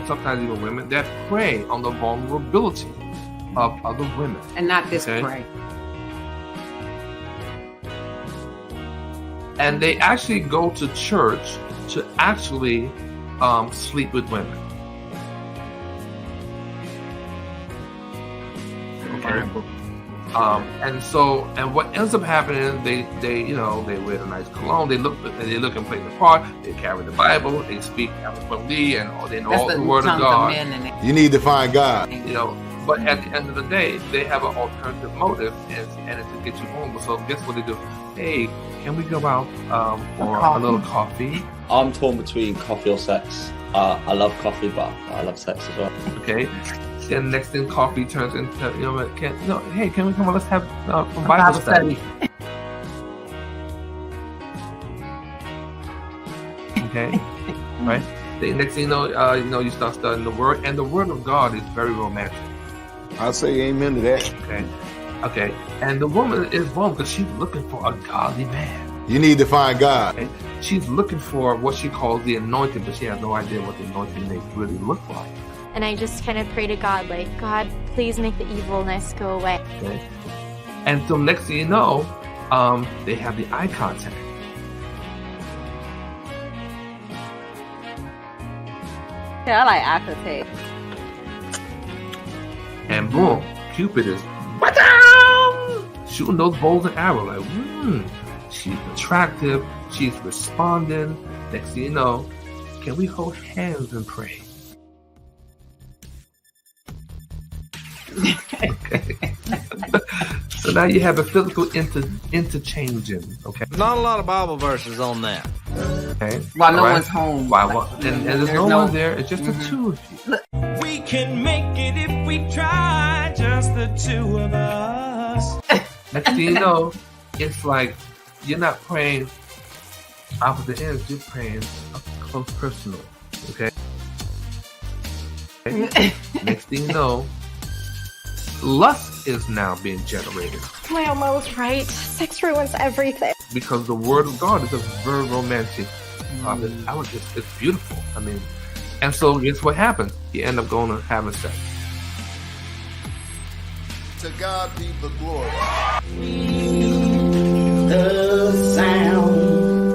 and sometimes even women, that prey on the vulnerability of other women. And not this prey. And they actually go to church to actually sleep with women. Okay. And what ends up happening, they wear a nice cologne, they look and play the part, they carry the Bible, they speak eloquently, and they know all the word of God. You need to find God. But at the end of the day, they have an alternative motive, and it's to get you home. So guess what they do? Hey, can we go out for a little coffee? I'm torn between coffee or sex. I love coffee, but I love sex as well. Okay. Then next thing, coffee turns into hey, can we come on? Let's have some Bible study. Okay, right. The next thing you start studying the Word, and the Word of God is very romantic. I'll say amen to that. Okay. And the woman is wrong because she's looking for a godly man. You need to find God. Okay? She's looking for what she calls the anointing, but she has no idea what the anointing may really look like. And I just kind of pray to God, like, God, please make the evilness go away. Okay. And so next thing you know, they have the eye contact. Yeah, I like aftertaste. And boom, Cupid is shooting those bows and arrows. Like, she's attractive, she's responding. Next thing you know, can we hold hands and pray? Okay. So now you have a physical interchanging. Okay. Not a lot of Bible verses on that. Okay. While no one's home. And there's no one there. It's just the two of you. We can make it if we try, just the two of us. Next thing you know, it's like you're not praying opposite ends. You're praying up close, personal. Okay. Next thing you know, lust is now being generated. My Oma was right. Sex ruins everything. Because the Word of God is a very romantic topic. It's beautiful. I mean, and so guess what happens? You end up going and having sex. To God be the glory. The sound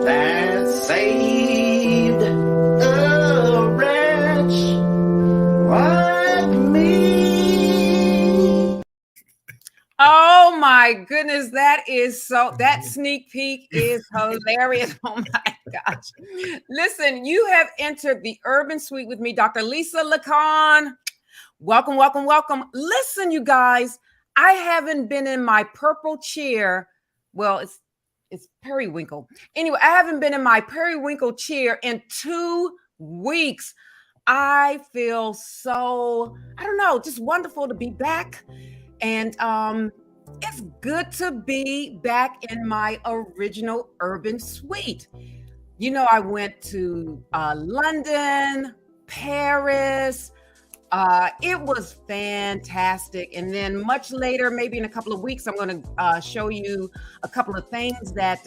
that saved a wretch like me. Oh my goodness, that sneak peek is hilarious. Oh my gosh. Listen, you have entered the Urban Suite with me, Dr. Lisa Lacan. Welcome, welcome, welcome. Listen, you guys, I haven't been in my purple chair. Well, it's periwinkle. Anyway, I haven't been in my periwinkle chair in 2 weeks. I feel so, just wonderful to be back. And it's good to be back in my original Urban Suite. I went to London, Paris. It was fantastic. And then much later, maybe in a couple of weeks, I'm going to show you a couple of things that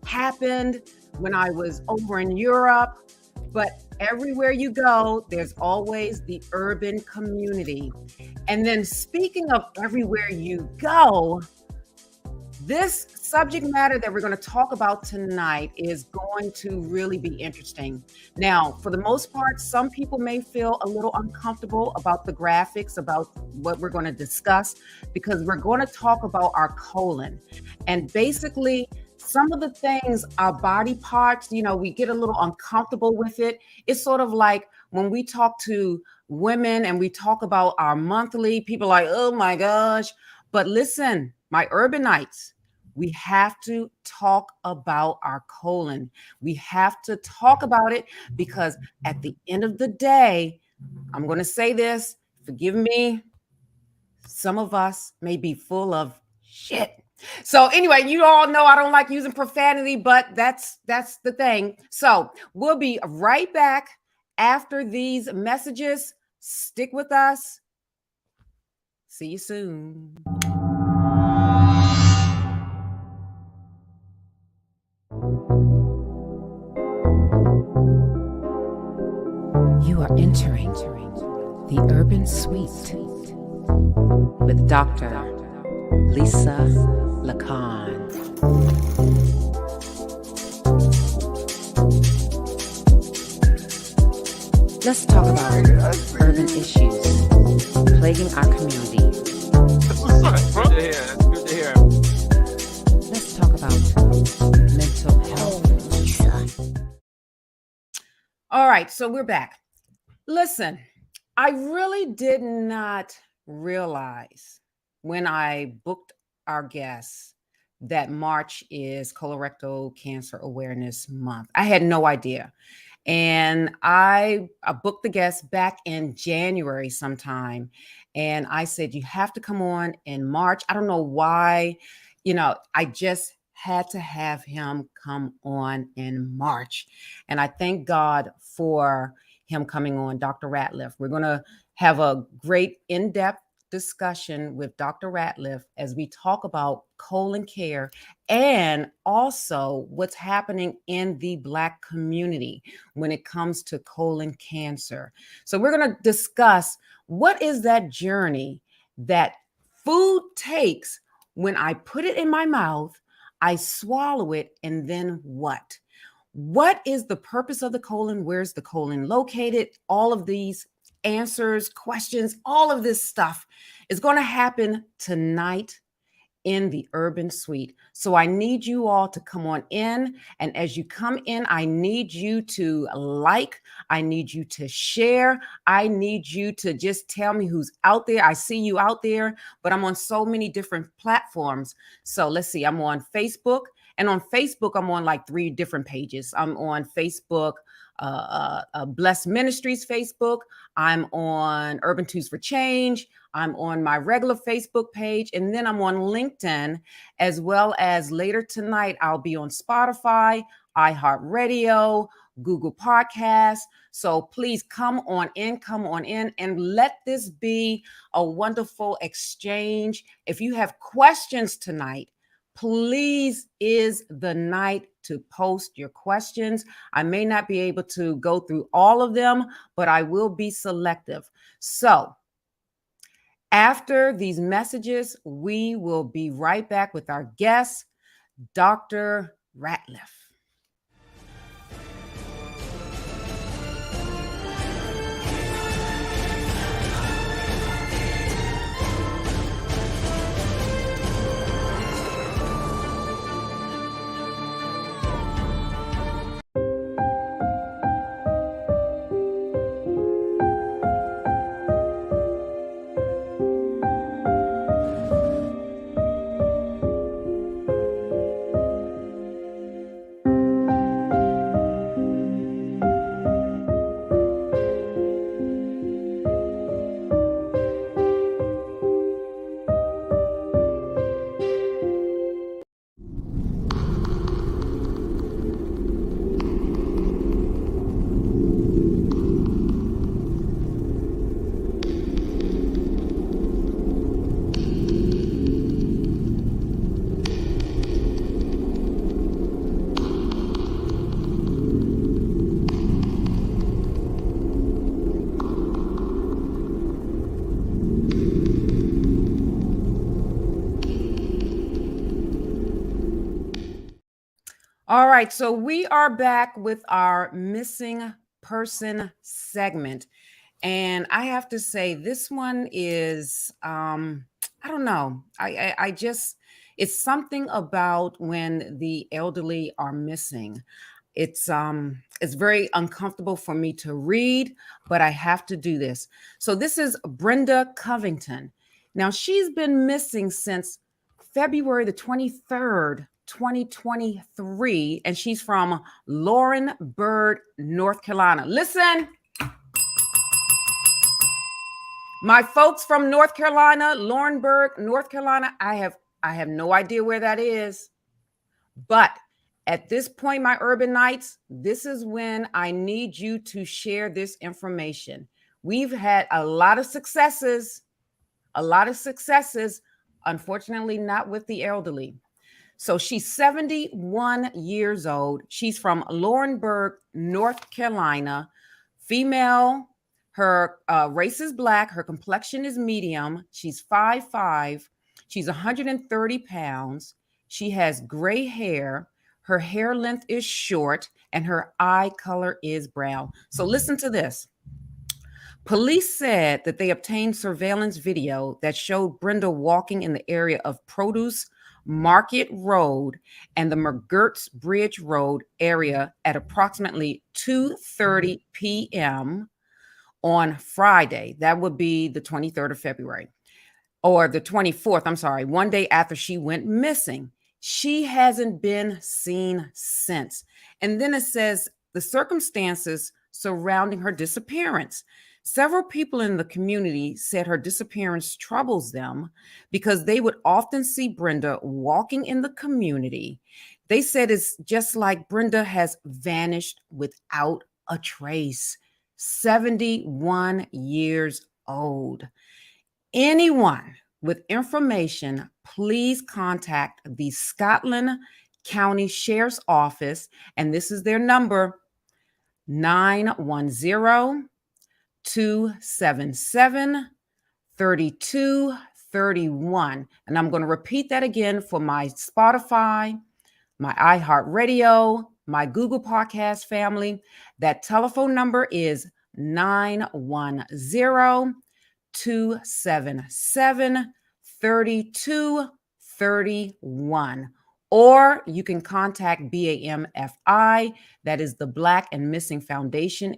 happened when I was over in Europe. But everywhere you go, there's always the urban community. And then speaking of everywhere you go, this subject matter that we're going to talk about tonight is going to really be interesting. Now, for the most part, some people may feel a little uncomfortable about the graphics, about what we're going to discuss, because we're going to talk about our colon. And basically, some of the things, our body parts, we get a little uncomfortable with it. It's sort of like when we talk to women and we talk about our monthly, people are like, oh my gosh. But listen, my Urbanites, we have to talk about our colon. We have to talk about it because at the end of the day, I'm going to say this, forgive me, some of us may be full of shit. So anyway, you all know I don't like using profanity, but that's the thing. So we'll be right back after these messages. Stick with us. See you soon. You The Urban Suite with Dr. Lisa Lacan. Let's talk about urban issues plaguing our community. That's good to hear. That's good to hear. Let's talk about mental health. All right, so we're back. Listen, I really did not realize when I booked our guests that March is Colorectal Cancer Awareness Month. I had no idea. And I booked the guest back in January sometime. And I said, you have to come on in March. I don't know why, I just had to have him come on in March. And I thank God for him coming on, Dr. Ratliff. We're going to have a great in-depth discussion with Dr. Ratliff as we talk about colon care and also what's happening in the Black community when it comes to colon cancer. So we're going to discuss what is that journey that food takes when I put it in my mouth, I swallow it, and then what? What is the purpose of the colon? Where's the colon located? All of these answers, questions, all of this stuff is going to happen tonight in the Urban Suite. So I need you all to come on in. And as you come in, I need you to like, I need you to share. I need you to just tell me who's out there. I see you out there, but I'm on so many different platforms. So let's see, I'm on Facebook. And on Facebook, I'm on like 3 different pages. I'm on Facebook, Blessed Ministries Facebook. I'm on Urban Tunes for Change. I'm on my regular Facebook page. And then I'm on LinkedIn, as well as later tonight, I'll be on Spotify, iHeartRadio, Google Podcasts. So please come on in, and let this be a wonderful exchange. If you have questions tonight, please is the night to post your questions. I may not be able to go through all of them, but I will be selective. So after these messages, we will be right back with our guest, Dr. Ratliff. All right, so we are back with our missing person segment. And I have to say, this one is, I don't know. I just, it's something about when the elderly are missing. It's very uncomfortable for me to read, but I have to do this. So this is Brenda Covington. Now, she's been missing since February the 23rd, 2023, and she's from Laurinburg, North Carolina. Listen, my folks from North Carolina, Laurinburg, North Carolina, I have no idea where that is. But at this point, my Urbanites, this is when I need you to share this information. We've had a lot of successes, unfortunately not with the elderly. So she's 71 years old. She's from Laurinburg, North Carolina, female. Her race is Black. Her complexion is medium. She's 5'5". She's 130 pounds. She has gray hair. Her hair length is short, and her eye color is brown. So listen to this. Police said that they obtained surveillance video that showed Brenda walking in the area of Produce Market Road and the McGirt's Bridge Road area at approximately 2:30 p.m. on Friday. That would be the 23rd of February, or the 24th, I'm sorry, one day after she went missing. She hasn't been seen since. And then it says the circumstances surrounding her disappearance. Several people in the community said her disappearance troubles them because they would often see Brenda walking in the community. They said it's just like Brenda has vanished without a trace. 71 years old. Anyone with information, please contact the Scotland County Sheriff's Office, and this is their number, 910-277-3231. And I'm going to repeat that again for my Spotify, my iHeartRadio, my Google Podcast family. That telephone number is 910-277-3231. Or you can contact BAMFI, that is the Black and Missing Foundation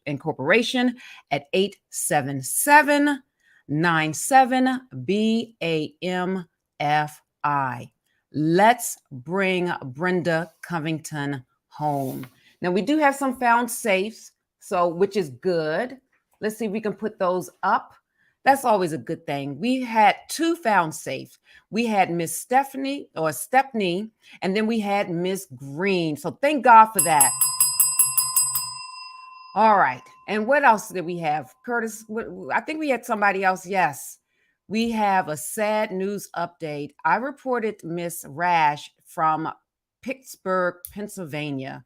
Incorporation, at 877-97-BAMFI. Let's bring Brenda Covington home. Now, we do have some found safes, which is good. Let's see if we can put those up. That's always a good thing. We had 2 found safe. We had Miss Stepney, and then we had Miss Green. So thank God for that. All right. And what else did we have? Curtis, I think we had somebody else. Yes. We have a sad news update. I reported Miss Rash from Pittsburgh, Pennsylvania,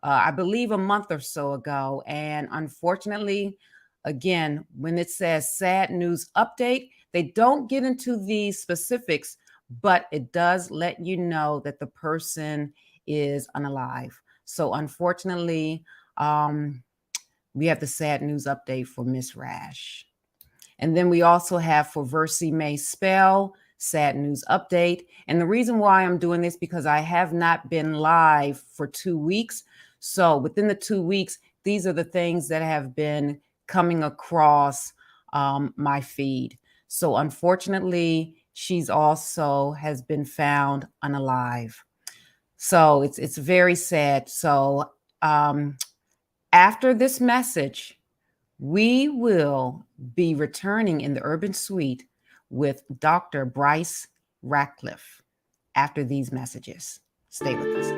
I believe a month or so ago. And unfortunately, again, when it says sad news update, they don't get into the specifics, but it does let you know that the person is unalive. So unfortunately, we have the sad news update for Miss Rash. And then we also have for Versi May Spell, sad news update. And the reason why I'm doing this, because I have not been live for 2 weeks. So within the 2 weeks, these are the things that have been coming across my feed. So unfortunately, she's also has been found unalive. So it's very sad. So after this message, we will be returning in the Urban Suite with Dr. Bryce Ratcliffe after these messages. Stay with us.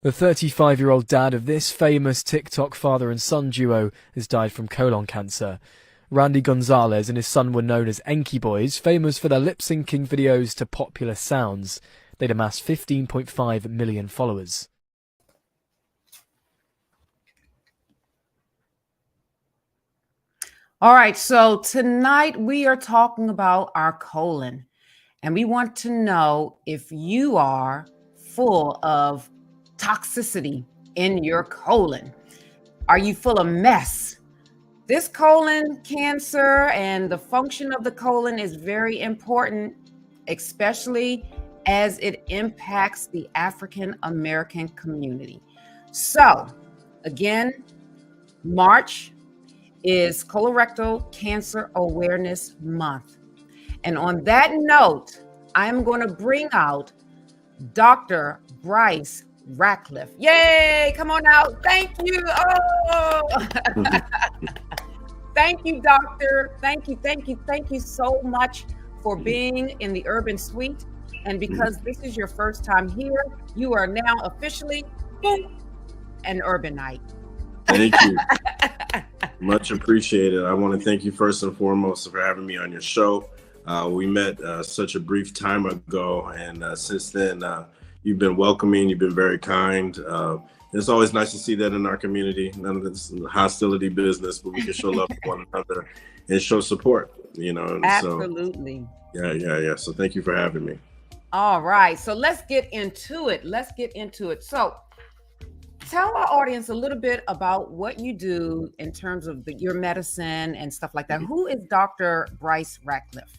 The 35-year-old dad of this famous TikTok father and son duo has died from colon cancer. Randy Gonzalez and his son were known as Enki Boys, famous for their lip-syncing videos to popular sounds. They'd amassed 15.5 million followers. All right, so tonight we are talking about our colon, and we want to know if you are full of toxicity in your colon. Are you full of mess? This colon cancer and the function of the colon is very important, especially as it impacts the African American community. So, again, March is Colorectal Cancer Awareness Month. And on that note, I'm going to bring out Dr. Bryce Ratcliffe. Yay! Come on out. Thank you. Oh, thank you, doctor. Thank you so much for being in the Urban Suite. And because this is your first time here, you are now officially an Urbanite. Thank you. Much appreciated. I want to thank you first and foremost for having me on your show. We met such a brief time ago, and since then, you've been welcoming, you've been very kind. It's always nice to see that in our community. None of this hostility business, but we can show love to one another and show support, you know. Absolutely. So, yeah. So thank you for having me. All right. So let's get into it. So tell our audience a little bit about what you do in terms of your medicine and stuff like that. Who is Dr. Bryce Ratcliffe?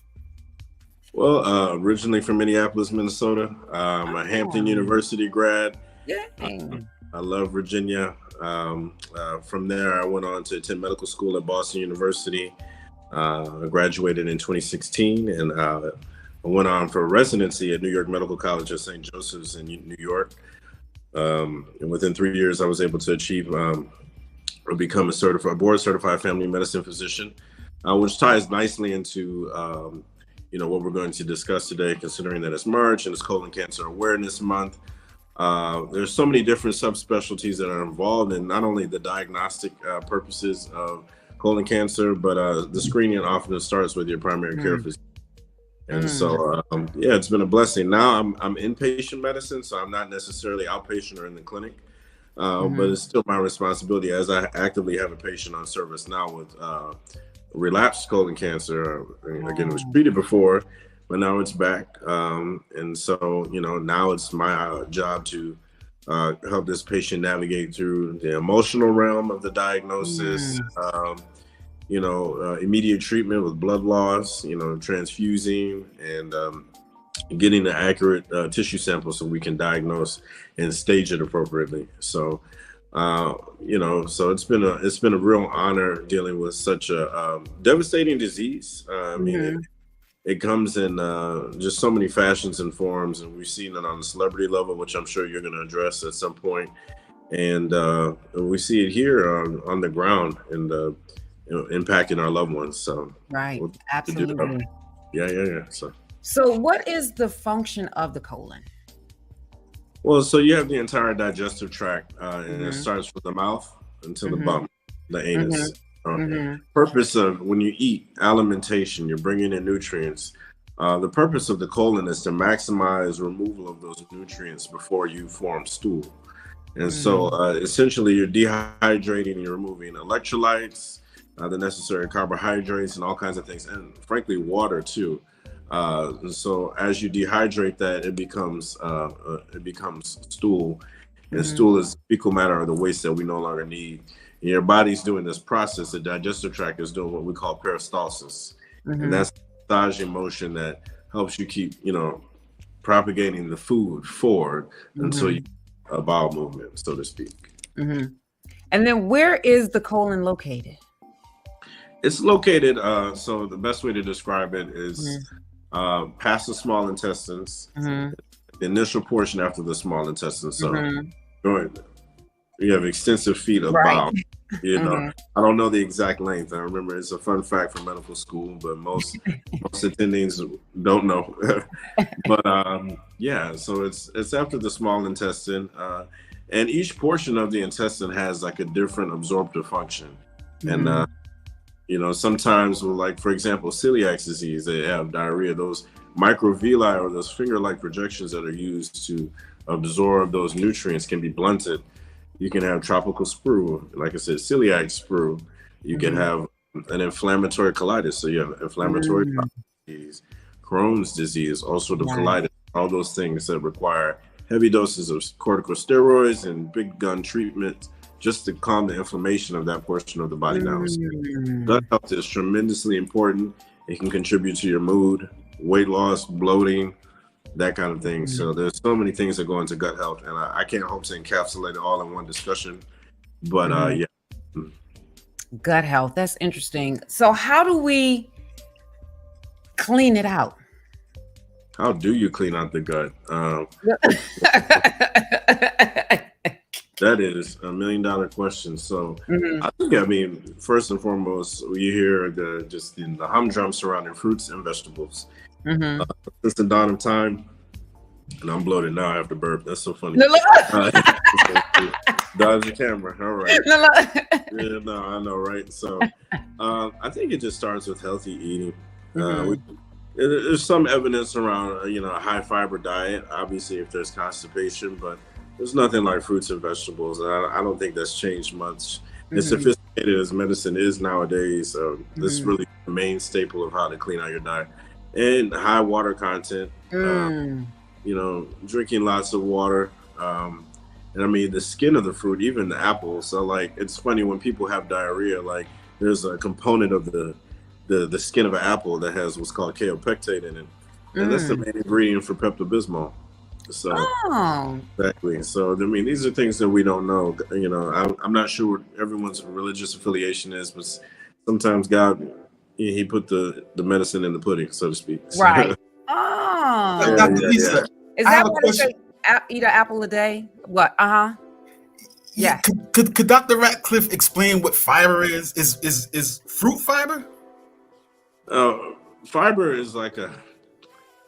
Well, originally from Minneapolis, Minnesota. I'm a Hampton University grad. Yeah. I love Virginia. From there, I went on to attend medical school at Boston University. I graduated in 2016, and I went on for residency at New York Medical College at St. Joseph's in New York. And within 3 years, I was able to achieve or become a board-certified family medicine physician, which ties nicely into what we're going to discuss today, considering that it's March and it's Colon Cancer Awareness Month. There's so many different subspecialties that are involved in not only the diagnostic purposes of colon cancer, but the screening often starts with your primary care physician. And so, it's been a blessing. Now I'm inpatient medicine, so I'm not necessarily outpatient or in the clinic, but it's still my responsibility as I actively have a patient on service now with relapsed colon cancer. Again, it was treated before, but now it's back. And so, now it's my job to help this patient navigate through the emotional realm of the diagnosis, immediate treatment with blood loss, transfusing, and getting the accurate tissue sample so we can diagnose and stage it appropriately. So, so it's been a real honor dealing with such a devastating disease. I mean, it comes in just so many fashions and forms, and we've seen it on the celebrity level, which I'm sure you're going to address at some point. And we see it here on the ground and impacting our loved ones. So right, absolutely. Yeah. So what is the function of the colon? Well, so you have the entire digestive tract, and it starts from the mouth until the bum, the anus. Purpose of when you eat, alimentation, you're bringing in nutrients. The purpose of the colon is to maximize removal of those nutrients before you form stool. And so essentially you're dehydrating, you're removing electrolytes, the necessary carbohydrates and all kinds of things, and frankly, water too. And so as you dehydrate that, it becomes stool, and stool is fecal matter or the waste that we no longer need. And your body's doing this process. The digestive tract is doing what we call peristalsis, and that's massaging motion that helps you keep, propagating the food forward until you a bowel movement, so to speak. And then where is the colon located? It's located, so the best way to describe it is past the small intestines, the initial portion after the small intestines. So you have extensive feet of bowel. I don't know the exact length. I remember it's a fun fact from medical school, but most attendings don't know. But so it's after the small intestine, and each portion of the intestine has like a different absorptive function. And sometimes, like for example, celiac disease, they have diarrhea. Those microvilli or those finger-like projections that are used to absorb those nutrients can be blunted. You can have tropical sprue, like I said, celiac sprue. You can have an inflammatory colitis. So you have inflammatory disease, Crohn's disease, ulcerative colitis, all those things that require heavy doses of corticosteroids and big gun treatment just to calm the inflammation of that portion of the body down. So gut health is tremendously important. It can contribute to your mood, weight loss, bloating, that kind of thing. So there's so many things that go into gut health, and I can't hope to encapsulate it all in one discussion, but gut health, that's interesting. So how do we clean it out? How do you clean out the gut? That is $1 million question. So I think, first and foremost, you hear the humdrum surrounding fruits and vegetables. Since the dawn of time, And I'm bloated now after burp. That's so funny. Look. Dodge the camera. All right. Look. Yeah, no, I know, right? So I think it just starts with healthy eating. There's some evidence around, a high fiber diet, obviously, if there's constipation, but there's nothing like fruits and vegetables. I don't think that's changed much. As sophisticated as medicine is nowadays, this is really the main staple of how to clean out your diet. And high water content, drinking lots of water. And I mean, the skin of the fruit, even the apple. So, like, it's funny when people have diarrhea, like, there's a component of the skin of an apple that has what's called kaopectate in it. And that's the main ingredient for Pepto-Bismol. So, exactly. So, I mean, these are things that we don't know. I'm not sure what everyone's religious affiliation is, but sometimes God, he put the medicine in the pudding, so to speak. So, right. Is that what it says? Eat an apple a day? What? Yeah. Could Dr. Ratcliffe explain what fiber is? Is fruit fiber? Fiber is like a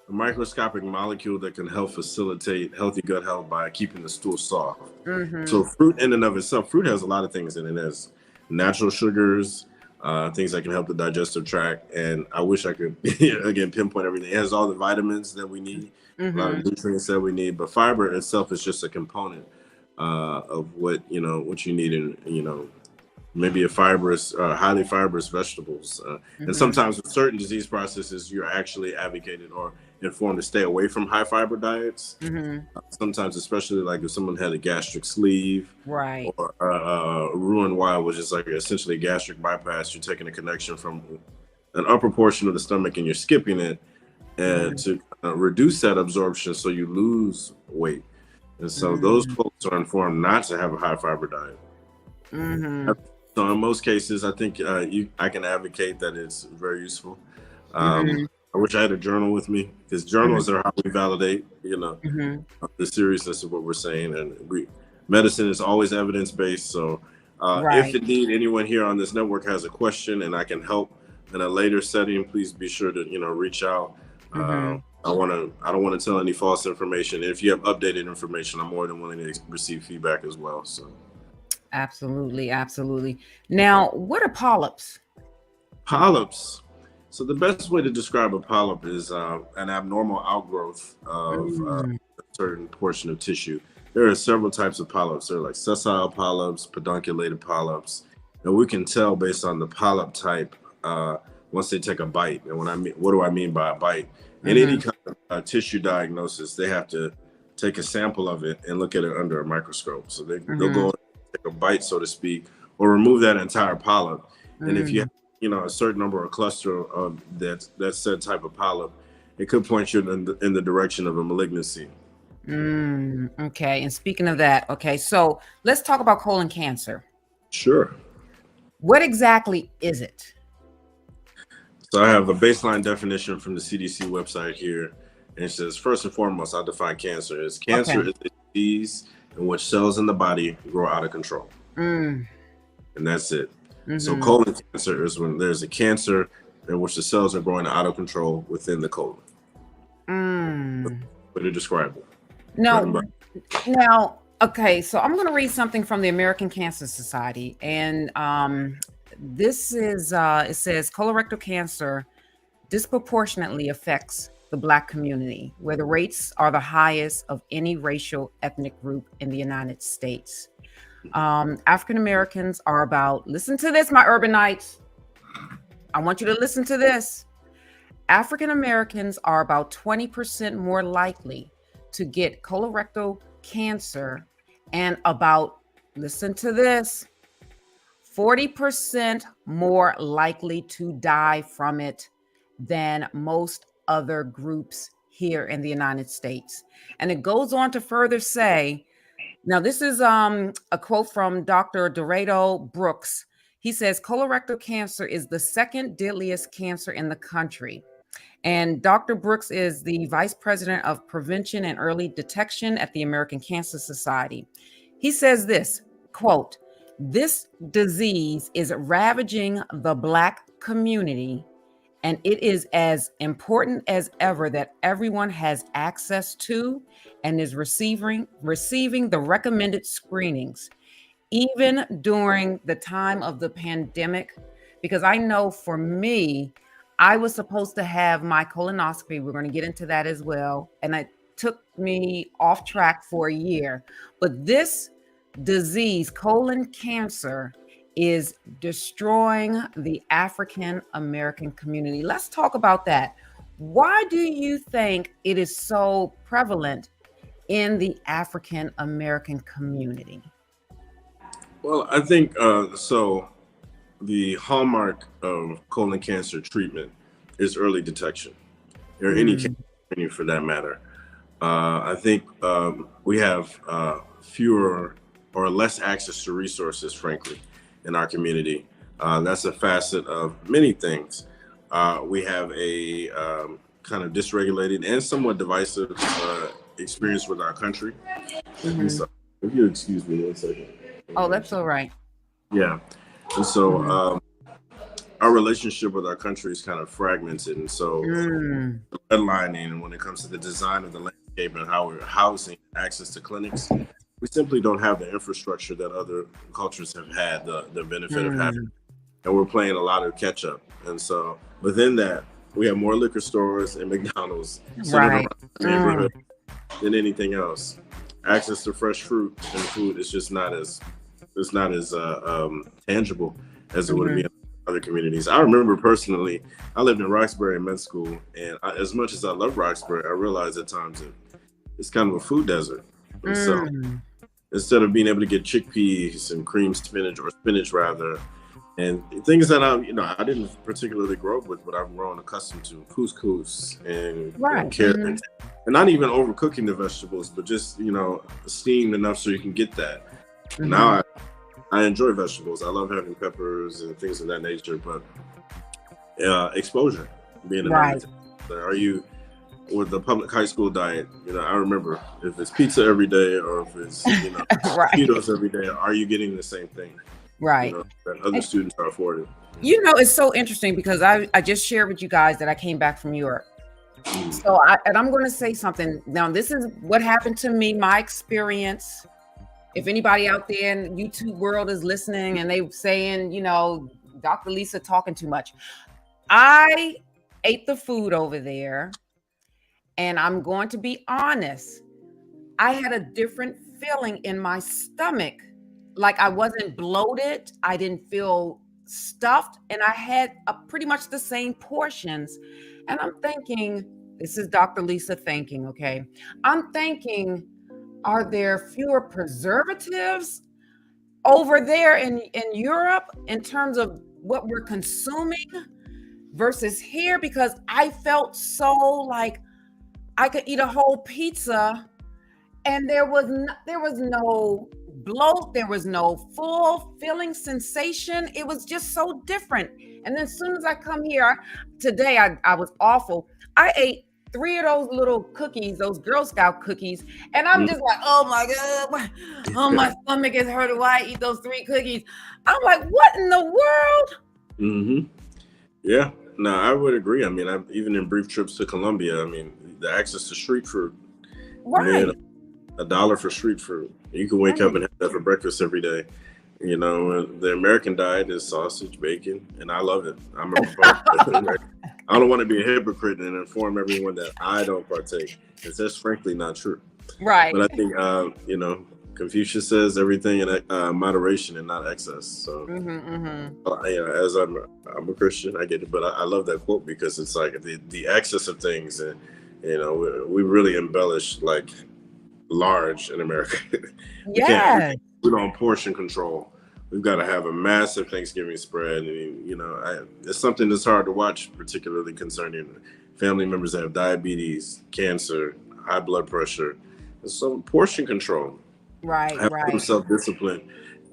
microscopic molecule that can help facilitate healthy gut health by keeping the stool soft. So fruit in and of itself, fruit has a lot of things in it. It has natural sugars, things that can help the digestive tract. And I wish I could, again, pinpoint everything. It has all the vitamins that we need, a lot of nutrients that we need. But fiber itself is just a component of what you need in, maybe a fibrous, highly fibrous vegetables. And sometimes with certain disease processes, you're actually advocated or informed to stay away from high fiber diets. Sometimes, especially like if someone had a gastric sleeve, right, or Roux-en-Y, which is like essentially a gastric bypass. You're taking a connection from an upper portion of the stomach and you're skipping it, and to reduce that absorption so you lose weight. And so those folks are informed not to have a high fiber diet. So in most cases, I think I can advocate that it's very useful. I wish I had a journal with me, because journals are how we validate, the seriousness of what we're saying. And medicine is always evidence-based. So if indeed anyone here on this network has a question and I can help in a later setting, please be sure to, reach out. I don't want to tell any false information. If you have updated information, I'm more than willing to receive feedback as well. So. Absolutely. Now, what are polyps? Polyps. So the best way to describe a polyp is an abnormal outgrowth of a certain portion of tissue. There are several types of polyps. There are like sessile polyps, pedunculated polyps, and we can tell based on the polyp type once they take a bite. And what do I mean by a bite? In any kind of tissue diagnosis, they have to take a sample of it and look at it under a microscope. So they'll go take a bite, so to speak, or remove that entire polyp. And if you have, a certain number or cluster of that said type of polyp, it could point you in the direction of a malignancy. Okay. And speaking of that, so let's talk about colon cancer. Sure. What exactly is it? So I have a baseline definition from the CDC website here. And it says, first and foremost, I'll define cancer as cancer is a disease in which cells in the body grow out of control. And that's it. So colon cancer is when there's a cancer in which the cells are growing out of control within the colon. Way to describe it. Now, okay, so I'm going to read something from the American Cancer Society. And this is, it says, colorectal cancer disproportionately affects the Black community, where the rates are the highest of any racial ethnic group in the United States. African Americans are about, listen to this, my Urbanites. I want you to listen to this. African Americans are about 20% more likely to get colorectal cancer, and about, listen to this, 40% more likely to die from it than most other groups here in the United States. And it goes on to further say, now this is a quote from Dr. Dorado Brooks. He says, colorectal cancer is the second deadliest cancer in the country. And Dr. Brooks is the Vice President of Prevention and Early Detection at the American Cancer Society. He says this, quote, "This disease is ravaging the Black community And it is as important as ever that everyone has access to and is receiving the recommended screenings, even during the time of the pandemic. Because I know for me, I was supposed to have my colonoscopy. We're going to get into that as well. And it took me off track for a year. But this disease, colon cancer, is destroying the African American community. Let's talk about that. Why do you think it is so prevalent in the African American community? Well, I think so. The hallmark of colon cancer treatment is early detection, or any cancer screening for that matter. I think we have fewer or less access to resources, frankly, in our community. That's a facet of many things. We have a kind of dysregulated and somewhat divisive experience with our country. So, if you excuse me 1 second. Oh, that's all right. Yeah. And so our relationship with our country is kind of fragmented. And so redlining, and when it comes to the design of the landscape and how we're housing access to clinics, we simply don't have the infrastructure that other cultures have had the benefit of having. And we're playing a lot of catch up. And so within that, we have more liquor stores and McDonald's centered around the neighborhood than anything else. Access to fresh fruit and food is just not as tangible as it would be in other communities. I remember personally, I lived in Roxbury in med school, and as much as I love Roxbury, I realized at times it's kind of a food desert. And so instead of being able to get chickpeas and cream spinach, or spinach rather, and things that I didn't particularly grow up with, but I've grown accustomed to, couscous and carrots, and not even overcooking the vegetables, but just steamed enough so you can get that. Now I enjoy vegetables. I love having peppers and things of that nature, but exposure being another thing. Are you with the public high school diet? I remember if it's pizza every day or if it's Cheetos every day, are you getting the same thing? Right. That other students are affording. It's so interesting because I just shared with you guys that I came back from Europe. So I'm going to say something. Now, this is what happened to me, my experience. If anybody out there in the YouTube world is listening and they saying, Dr. Lisa talking too much. I ate the food over there, and I'm going to be honest. I had a different feeling in my stomach. Like I wasn't bloated. I didn't feel stuffed, and I had pretty much the same portions. And I'm thinking, this is Dr. Lisa thinking, okay? I'm thinking, are there fewer preservatives over there in Europe in terms of what we're consuming versus here? Because I felt so like I could eat a whole pizza and there was no bloat, there was no full filling sensation. It was just so different. And then as soon as I come here today, I was awful. I ate 3 of those little cookies, those Girl Scout cookies, and I'm just like, oh my God, my stomach is hurting. Why I eat those 3 cookies? I'm like, what in the world? Yeah, no, I would agree. I mean, even in brief trips to Colombia, the access to street food, $1 for street food. You can wake up and have that for breakfast every day. The American diet is sausage, bacon, and I love it. I'm a I don't want to be a hypocrite and inform everyone that I don't partake, because that's frankly not true. Right. But I think, Confucius says everything in moderation and not excess. So, as I'm a Christian, I get it, but I love that quote because it's like the excess of things, and we really embellish like large in America. We don't portion control. We've got to have a massive Thanksgiving spread. It's something that's hard to watch, particularly concerning family members that have diabetes, cancer, high blood pressure. So portion control. Right. Some self-discipline.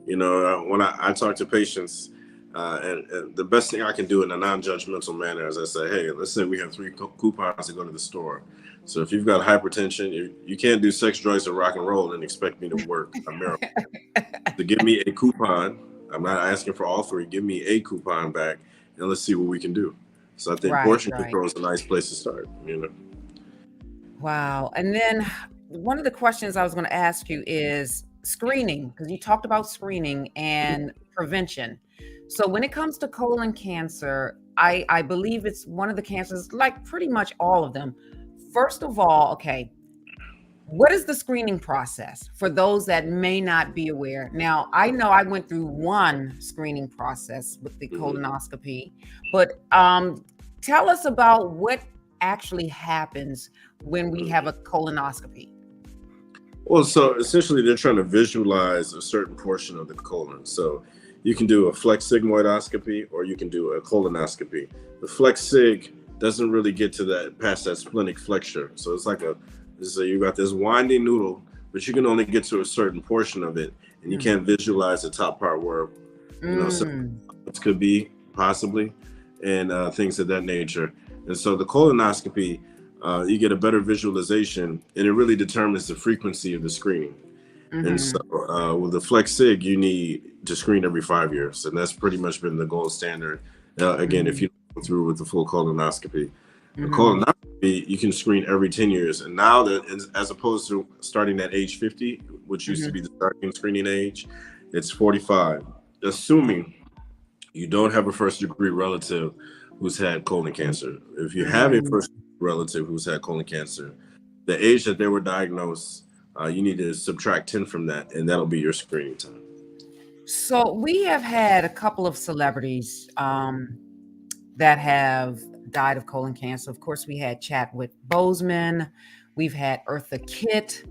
When I talk to patients, and the best thing I can do in a non-judgmental manner is I say, hey, let's say we have 3 coupons to go to the store. So if you've got hypertension, you can't do sex, drugs, or rock and roll and expect me to work a miracle. So give me a coupon. I'm not asking for all 3. Give me a coupon back, and let's see what we can do. So I think portion control is a nice place to start, you know. Wow. And then one of the questions I was going to ask you is screening, because you talked about screening and prevention. So when it comes to colon cancer, I believe it's one of the cancers, like pretty much all of them. First of all, okay, what is the screening process for those that may not be aware? Now, I know I went through one screening process with the colonoscopy, but tell us about what actually happens when we have a colonoscopy. Well, so essentially they're trying to visualize a certain portion of the colon. So you can do a flex sigmoidoscopy or you can do a colonoscopy. The flex sig doesn't really get to that, past that splenic flexure. So it's like you got this winding noodle, but you can only get to a certain portion of it, and you can't visualize the top part where, you know, some could be possibly, and things of that nature. And so the colonoscopy, you get a better visualization, and it really determines the frequency of the screening. And so with the flex sig, you need to screen every 5 years, and that's pretty much been the gold standard. Again, if you go through with the full colonoscopy. The colonoscopy, you can screen every 10 years. And now, that, as opposed to starting at age 50, which used to be the starting screening age, it's 45, assuming you don't have a first-degree relative who's had colon cancer. If you have a first-degree relative who's had colon cancer, the age that they were diagnosed, you need to subtract 10 from that, and that'll be your screening time. So we have had a couple of celebrities that have died of colon cancer. Of course, we had Chadwick Boseman, we've had Eartha Kitt,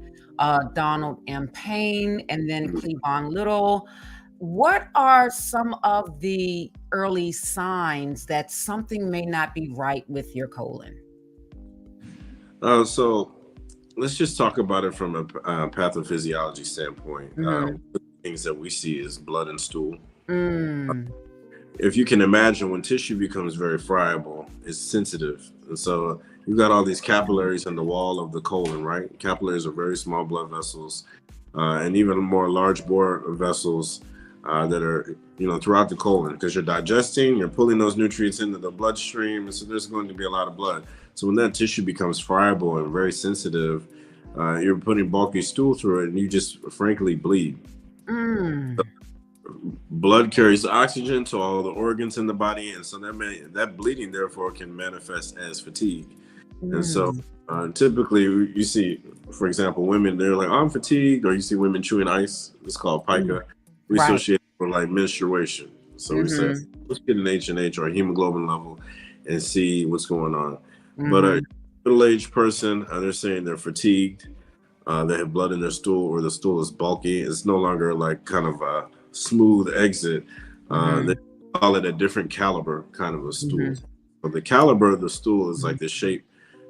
Donald M. Payne, and then Cleavon Little. What are some of the early signs that something may not be right with your colon? So let's just talk about it from a pathophysiology standpoint. The things that we see is blood and stool. If you can imagine, when tissue becomes very friable, it's sensitive. And so you've got all these capillaries in the wall of the colon, right? Capillaries are very small blood vessels, and even more large bore vessels that are, you know, throughout the colon, because you're digesting, you're pulling those nutrients into the bloodstream, and so there's going to be a lot of blood. So when that tissue becomes friable and very sensitive, you're putting bulky stool through it, and you just frankly bleed. Blood carries oxygen to all the organs in the body, and so that bleeding therefore can manifest as fatigue. And so typically you see, for example, women, they're like, I'm fatigued, or you see women chewing ice. It's called pica. We associate it with like menstruation. So we say, let's get an H&H or a hemoglobin level and see what's going on. But a middle-aged person, they're saying they're fatigued, they have blood in their stool, or the stool is bulky. It's no longer like kind of a smooth exit. They call it a different caliber kind of a stool. But the caliber of the stool is like the shape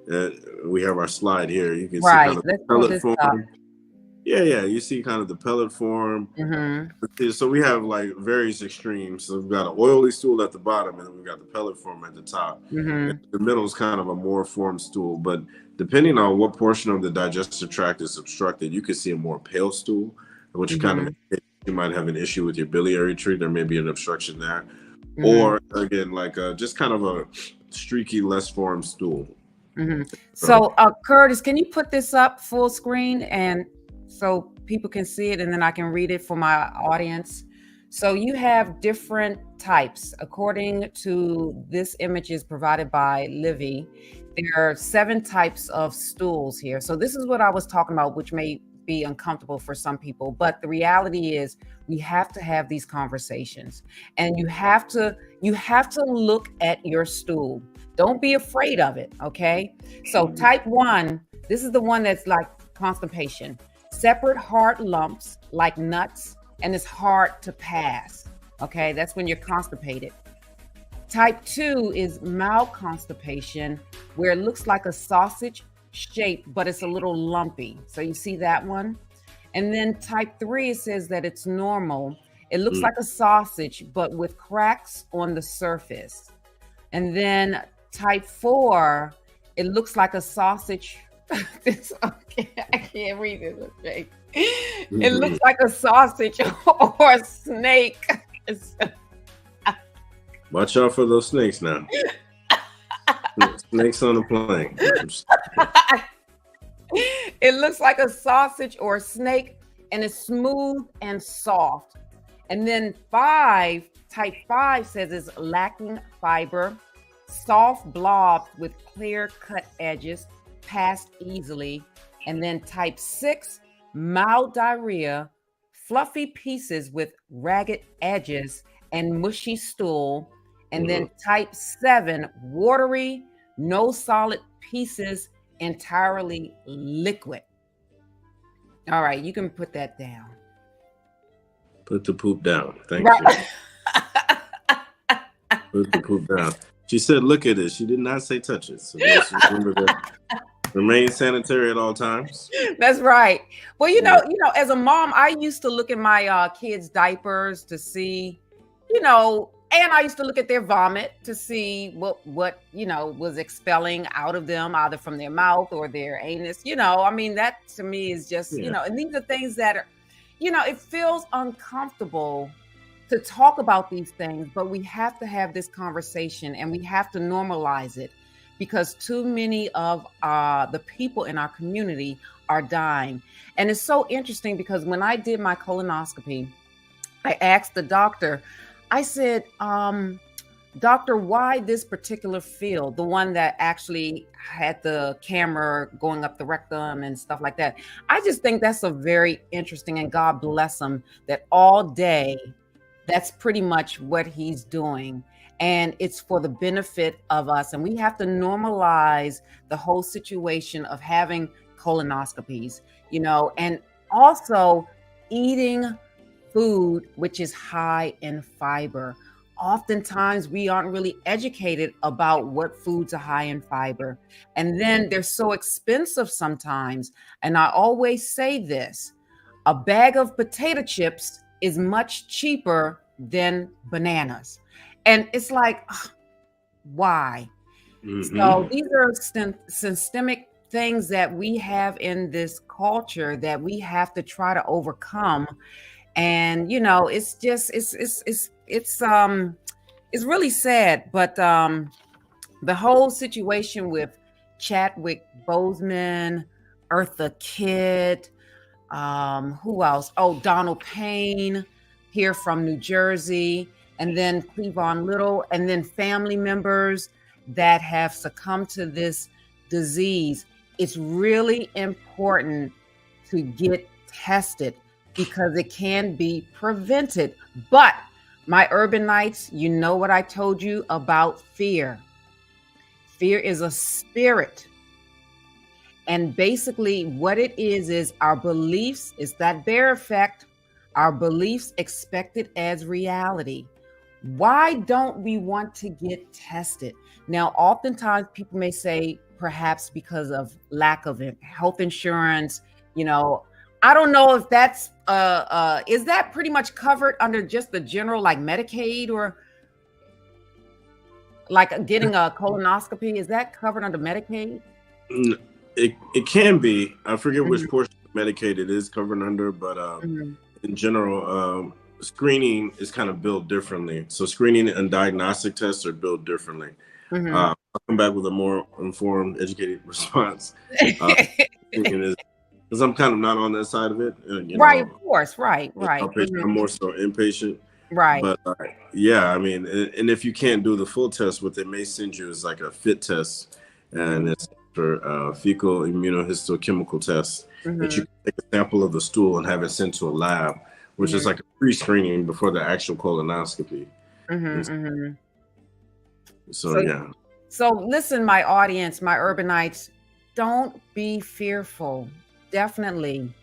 that we have our slide here. You can see kind of the pellet form. Yeah, you see kind of the pellet form. So we have like various extremes. So we've got an oily stool at the bottom, and then we've got the pellet form at the top. And the middle is kind of a more formed stool. But depending on what portion of the digestive tract is obstructed, you can see a more pale stool, which kind of, you might have an issue with your biliary tree. There may be an obstruction there. Or again, like just kind of a streaky, less formed stool. So Curtis, can you put this up full screen and so people can see it, and then I can read it for my audience? So you have different types. According to this image is provided by Livy, there are 7 types of stools here. So this is what I was talking about, which may be uncomfortable for some people, but the reality is we have to have these conversations, and you have to look at your stool. Don't be afraid of it. Okay. So type 1, this is the one that's like constipation, separate hard lumps like nuts, and it's hard to pass. Okay. That's when you're constipated. Type 2 is mild constipation, where it looks like a sausage shape, but it's a little lumpy. So you see that one. And then type 3, it says that it's normal. It looks like a sausage, but with cracks on the surface. And then type 4, it looks like a sausage. I can't read this. Okay. It looks like a sausage or a snake. Watch out for those snakes now. Snakes on a plane. It looks like a sausage or a snake, and it's smooth and soft. And then type 5 says it's lacking fiber, soft blobs with clear cut edges, passed easily. And then type 6, mild diarrhea, fluffy pieces with ragged edges and mushy stool. And then type 7, watery, no solid pieces, entirely liquid. All right, you can put that down. Put the poop down. Thank you. Put the poop down. She said, look at it. She did not say touch it. So just remember that. Remain sanitary at all times. That's right. Well, you know, as a mom, I used to look at my kids' diapers to see, and I used to look at their vomit to see what was expelling out of them, either from their mouth or their anus. I mean, that to me is just, and these are things that are, it feels uncomfortable to talk about these things, but we have to have this conversation and we have to normalize it, because too many of the people in our community are dying. And it's so interesting because when I did my colonoscopy, I asked the doctor, I said, doctor, why this particular field, the one that actually had the camera going up the rectum and stuff like that? I just think that's a very interesting, and God bless him, that all day, that's pretty much what he's doing. And it's for the benefit of us. And we have to normalize the whole situation of having colonoscopies, and also eating food which is high in fiber. Oftentimes we aren't really educated about what foods are high in fiber. And then they're so expensive sometimes. And I always say this, a bag of potato chips is much cheaper than bananas. And it's like, why? Mm-hmm. So these are systemic things that we have in this culture that we have to try to overcome. And it's just it's really sad. But the whole situation with Chadwick Boseman, Eartha Kitt, who else? Oh, Donald Payne here from New Jersey, and then Cleavon Little, and then family members that have succumbed to this disease. It's really important to get tested because it can be prevented. But my Urbanites, you know what I told you about fear. Fear is a spirit. And basically what it is our beliefs, is that bear effect, our beliefs expected as reality. Why don't we want to get tested? Now, oftentimes people may say perhaps because of lack of health insurance, I don't know if that's, is that pretty much covered under just the general like Medicaid, or like getting a colonoscopy? Is that covered under Medicaid? It can be. I forget which portion of Medicaid it is covered under, but in general, screening is kind of built differently. So screening and diagnostic tests are built differently. I'll come back with a more informed, educated response. Because I'm kind of not on that side of it. Right, of course, right. I'm more so inpatient. Right. But yeah, I mean, and if you can't do the full test, what they may send you is like a FIT test, and it's for fecal immunohistochemical test, that you can take a sample of the stool and have it sent to a lab, which is like a pre-screening before the actual colonoscopy. So yeah. So listen, my audience, my Urbanites, don't be fearful. Definitely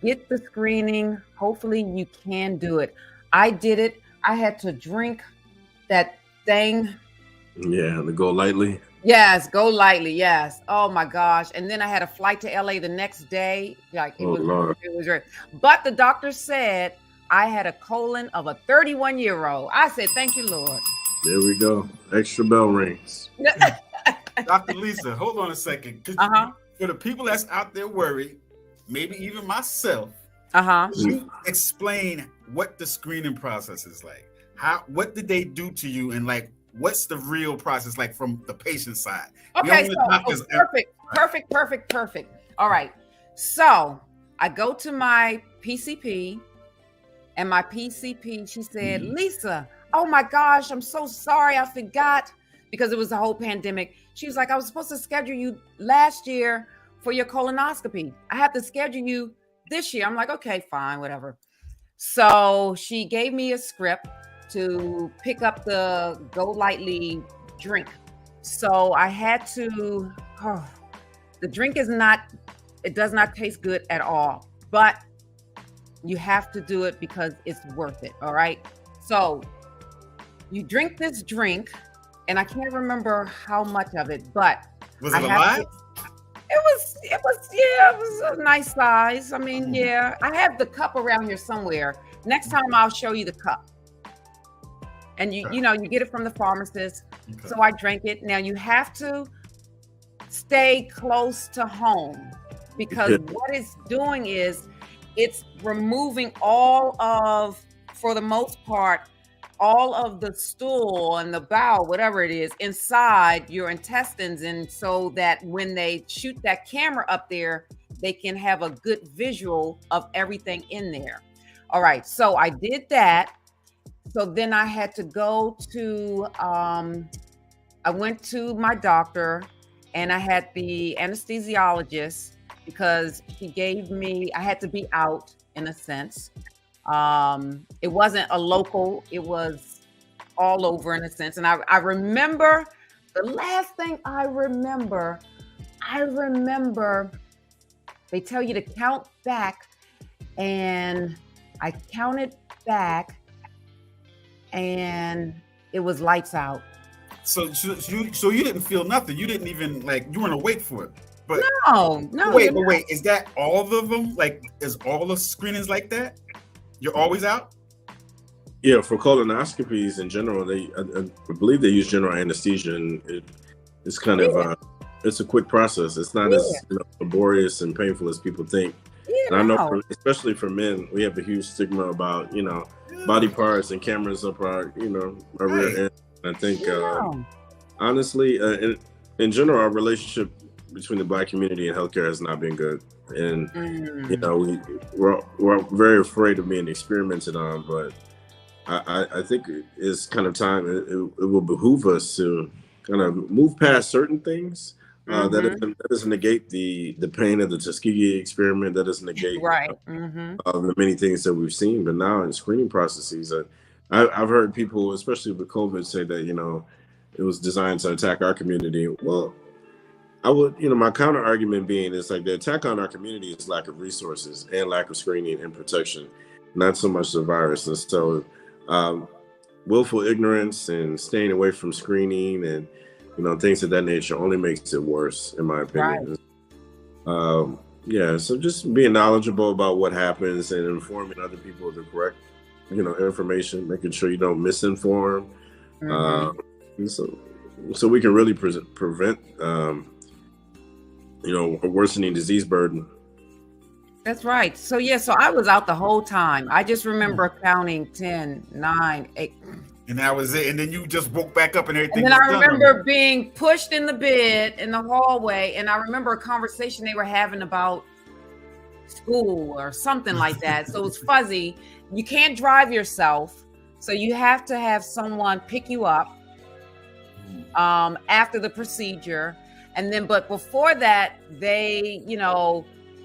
get the screening. Hopefully you can do it. I did it. I had to drink that thing. Yeah, the Go Lightly. Yes, Go Lightly. Yes. Oh my gosh. And then I had a flight to LA the next day. Like it was great. But the doctor said I had a colon of a 31-year-old. I said, thank you, Lord. There we go. Extra bell rings. Dr. Lisa, hold on a second. For the people that's out there worried, maybe even myself, you explain what the screening process is like. What did they do to you, and like what's the real process like from the patient side? Okay, perfect. All right. So I go to my PCP, and my PCP, she said, Lisa, oh my gosh, I'm so sorry. I forgot, because it was the whole pandemic. She was like, I was supposed to schedule you last year for your colonoscopy. I have to schedule you this year. I'm like, okay, fine, whatever. So she gave me a script to pick up the Go Lightly drink. So I had to, the drink does not taste good at all, but you have to do it because it's worth it. All right. So you drink this drink, and I can't remember how much of it, but was it alive? It was a nice size. I mean, yeah, I have the cup around here somewhere. Next time I'll show you the cup. And you get it from the pharmacist. Okay. So I drank it. Now you have to stay close to home, because what it's doing is it's removing for the most part, all of the stool and the bowel, whatever it is, inside your intestines. And so that when they shoot that camera up there, they can have a good visual of everything in there. All right. So I did that. So then I had to go to, I went to my doctor, and I had the anesthesiologist, because she gave me, I had to be out in a sense. It wasn't a local, it was all over in a sense. And I remember, the last thing I remember, they tell you to count back, and I counted back, and it was lights out. So you didn't feel nothing. You didn't even you weren't awake for it. But no. Wait. Is that all of them? Like, is all the screenings like that? You're always out? Yeah, for colonoscopies in general, I believe they use general anesthesia, and it's kind of it's a quick process. It's not as laborious and painful as people think. And I know, especially for men, we have a huge stigma about body parts and cameras up our our rear end. I think honestly, in general, our relationship between the Black community and healthcare has not been good, and we're very afraid of being experimented on. But I think it's kind of time. It will behoove us to kind of move past certain things. That doesn't negate the pain of the Tuskegee experiment. That doesn't negate the many things that we've seen. But now in screening processes, I've heard people, especially with COVID, say that it was designed to attack our community. Well, I would, my counter argument being is like the attack on our community is lack of resources and lack of screening and protection, not so much the virus. And so willful ignorance and staying away from screening and, things of that nature only makes it worse, in my opinion. Right. So just being knowledgeable about what happens and informing other people of the correct, information, making sure you don't misinform. So we can really prevent a worsening disease burden. That's right. So so I was out the whole time. I just remember counting 10, 9, 8. And that was it. And then you just woke back up and everything. And then I remember being pushed in the bed in the hallway. And I remember a conversation they were having about school or something like that. So it was fuzzy. You can't drive yourself. So you have to have someone pick you up after the procedure. And then, but before that, they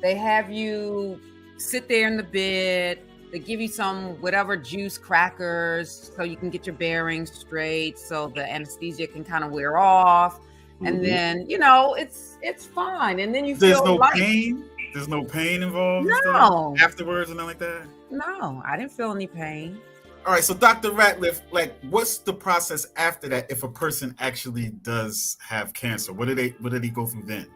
have you sit there in the bed. They give you some whatever juice, crackers, so you can get your bearings straight, so the anesthesia can kind of wear off. And then, it's fine. And then you There's feel no light. pain? There's no pain involved? No. Afterwards and nothing like that? No, I didn't feel any pain. All right, so Dr. Ratliff, what's the process after that if a person actually does have cancer? What did he go through then?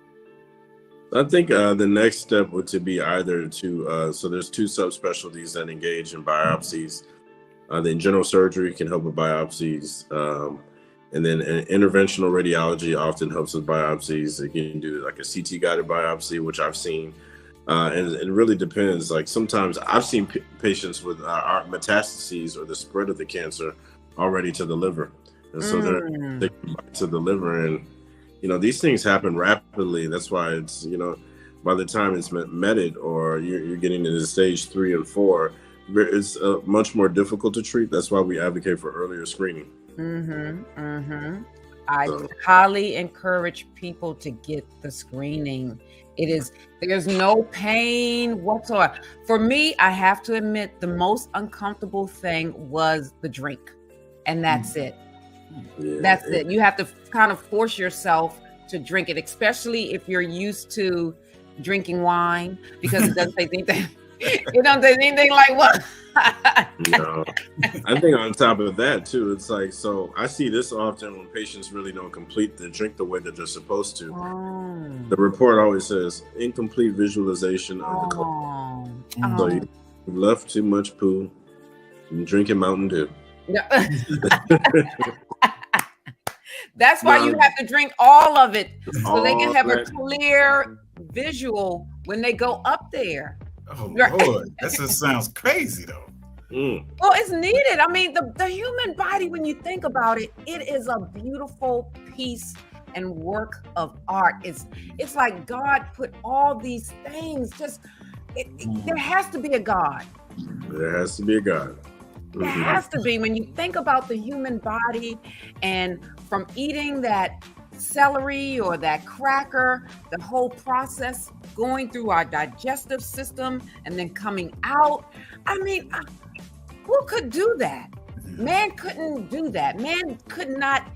I think the next step would to be either to so there's 2 subspecialties that engage in biopsies. Then general surgery can help with biopsies, and then interventional radiology often helps with biopsies. You can do like a CT guided biopsy, which I've seen, and it really depends. Like sometimes I've seen patients with metastases or the spread of the cancer already to the liver. and so they're taking to the liver, and these things happen rapidly. That's why it's by the time it's meted or you're getting into stage 3 and 4, it's much more difficult to treat. That's why we advocate for earlier screening. I highly encourage people to get the screening. There's no pain whatsoever. For me, I have to admit, the most uncomfortable thing was the drink, and that's it. Yeah, that's it. You have to kind of force yourself to drink it, especially if you're used to drinking wine, because it doesn't say anything. It doesn't say anything like what. I think on top of that too, it's like, so I see this often when patients really don't complete the drink the way that they're supposed to. The report always says incomplete visualization of the colon. So you left too much poo and drinking Mountain Dew. That's why you have to drink all of it, so they can have a clear visual when they go up there. Oh Lord, that just sounds crazy though. Well, it's needed. I mean, the human body, when you think about it, it is a beautiful piece and work of art. It's like God put all these things. There has to be a God. There has to be a God. There has to be. When you think about the human body, and from eating that celery or that cracker, the whole process going through our digestive system and then coming out. I mean, who could do that? Man couldn't do that. Man could not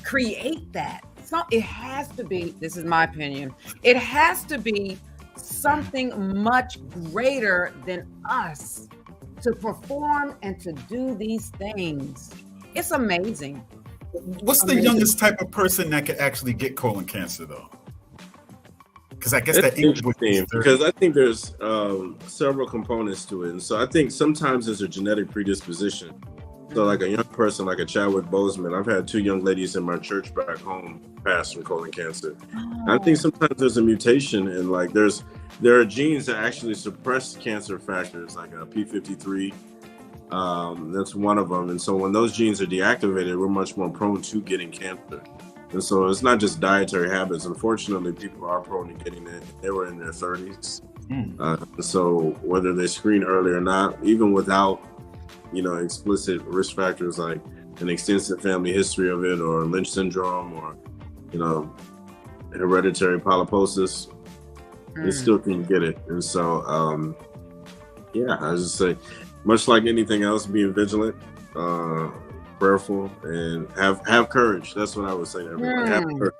create that. So it has to be, this is my opinion, it has to be something much greater than us to perform and to do these things. It's amazing. What's the youngest type of person that could actually get colon cancer though? Because I guess that's interesting, because I think there's several components to it. And so I think sometimes there's a genetic predisposition. So like a young person, like a Chadwick Boseman, I've had 2 young ladies in my church back home pass from colon cancer. I think sometimes there's a mutation, and like there are genes that actually suppress cancer factors, like a P53. That's one of them. And so when those genes are deactivated, we're much more prone to getting cancer. And so it's not just dietary habits. Unfortunately, people are prone to getting it. They were in their 30s. So whether they screen early or not, even without, explicit risk factors like an extensive family history of it, or Lynch syndrome, or, hereditary polyposis, they still can get it. And so, I just say, much like anything else, being vigilant, prayerful, and have courage. That's what I would say to everybody. Have courage.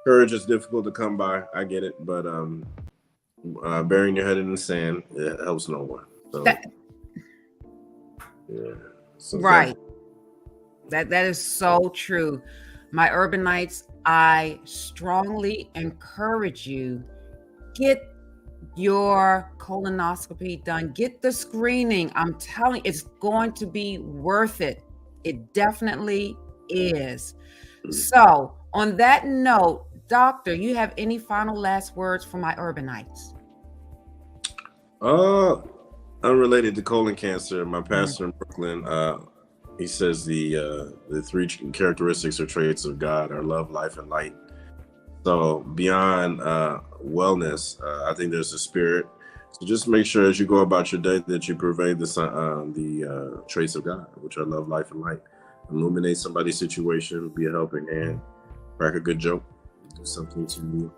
Courage is difficult to come by. I get it, but burying your head in the sand, it helps no one. So, right. That is so true. My Urbanites, I strongly encourage you, get your colonoscopy done. Get the screening. I'm telling you, it's going to be worth it. It definitely is. So on that note, doctor, you have any final last words for my Urbanites? Unrelated to colon cancer, my pastor in Brooklyn, he says the 3 characteristics or traits of God are love, life, and light. So beyond wellness, I think there's a spirit. So just make sure as you go about your day that you pervade the traits of God, which are love, life, and light. Illuminate somebody's situation, be a helping hand, crack a good joke, do something to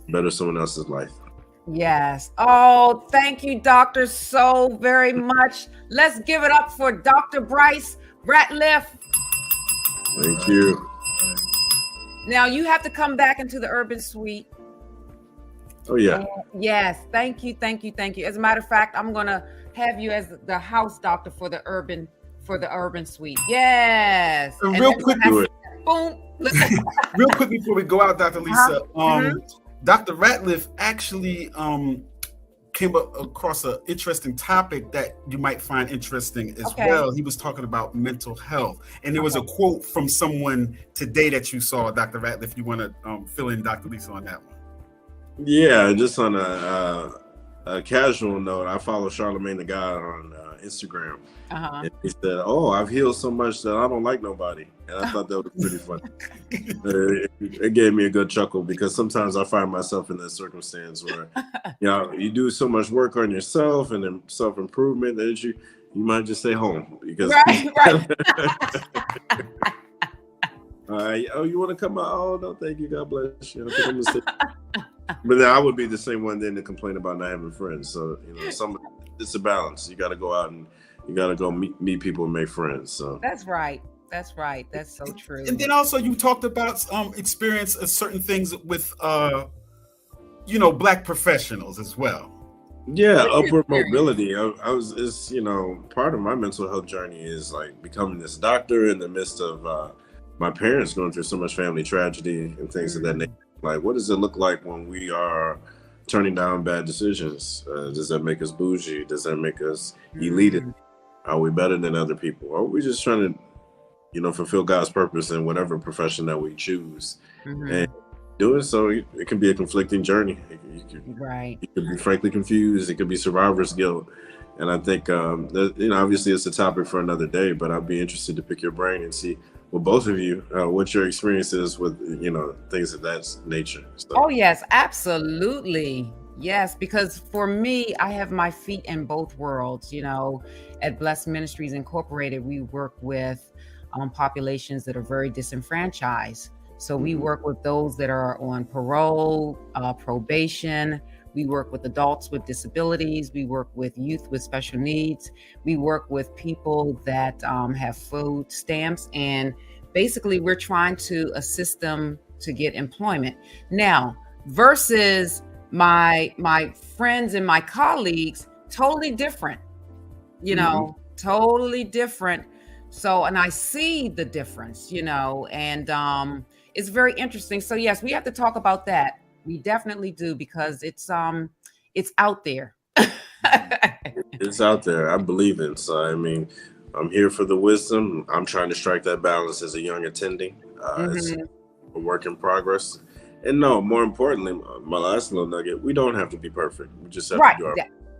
better someone else's life. Yes. Oh, thank you, doctor, so very much. Let's give it up for Dr. Bryce Ratliff. Thank you. Now you have to come back into the Urban Suite. Oh yeah. Yes. Thank you. As a matter of fact, I'm gonna have you as the house doctor for the Urban Suite. Yes. And real quick, boom. Real quick before we go out, Dr. Lisa, Dr. Ratliff actually came across an interesting topic that you might find interesting as well. He was talking about mental health, and there was a quote from someone today that you saw, Dr. Ratliff. You want to fill in Dr. Lisa on that one? Yeah, just on a casual note, I follow Charlemagne the God on Instagram. Uh-huh. And he said, "Oh, I've healed so much that I don't like nobody," and I thought that was pretty funny. It gave me a good chuckle because sometimes I find myself in that circumstance where, you do so much work on yourself and then self-improvement that you might just stay home because. Right. You want to come out? Oh, no, thank you. God bless you. But then I would be the same one then to complain about not having friends. So it's a balance. You got to go out and you got to go meet people and make friends. So that's right. That's so true. And then also you talked about experience of certain things with Black professionals as well. Yeah, upward mobility. It's part of my mental health journey is like becoming this doctor in the midst of my parents going through so much family tragedy and things of that nature. Like, what does it look like when we are turning down bad decisions? Does that make us bougie? Does that make us elite? Are we better than other people? Or are we just trying to, fulfill God's purpose in whatever profession that we choose? And doing so, it can be a conflicting journey. You could be frankly confused. It could be survivor's guilt. And I think, obviously it's a topic for another day, but I'd be interested to pick your brain and see, well, both of you, what your experience is with, things of that nature. So. Oh, yes, absolutely. Yes, because for me, I have my feet in both worlds. At Blessed Ministries Incorporated, we work with populations that are very disenfranchised. So we work with those that are on parole, probation. We work with adults with disabilities. We work with youth with special needs. We work with people that have food stamps. And basically, we're trying to assist them to get employment. Now, versus my friends and my colleagues, totally different, totally different. So, and I see the difference, and it's very interesting. So yes, we have to talk about that. We definitely do, because it's out there. It's out there. I believe it. So, I'm here for the wisdom. I'm trying to strike that balance as a young attending. It's a work in progress. And no, more importantly, my last little nugget, we don't have to be perfect. We just have to do our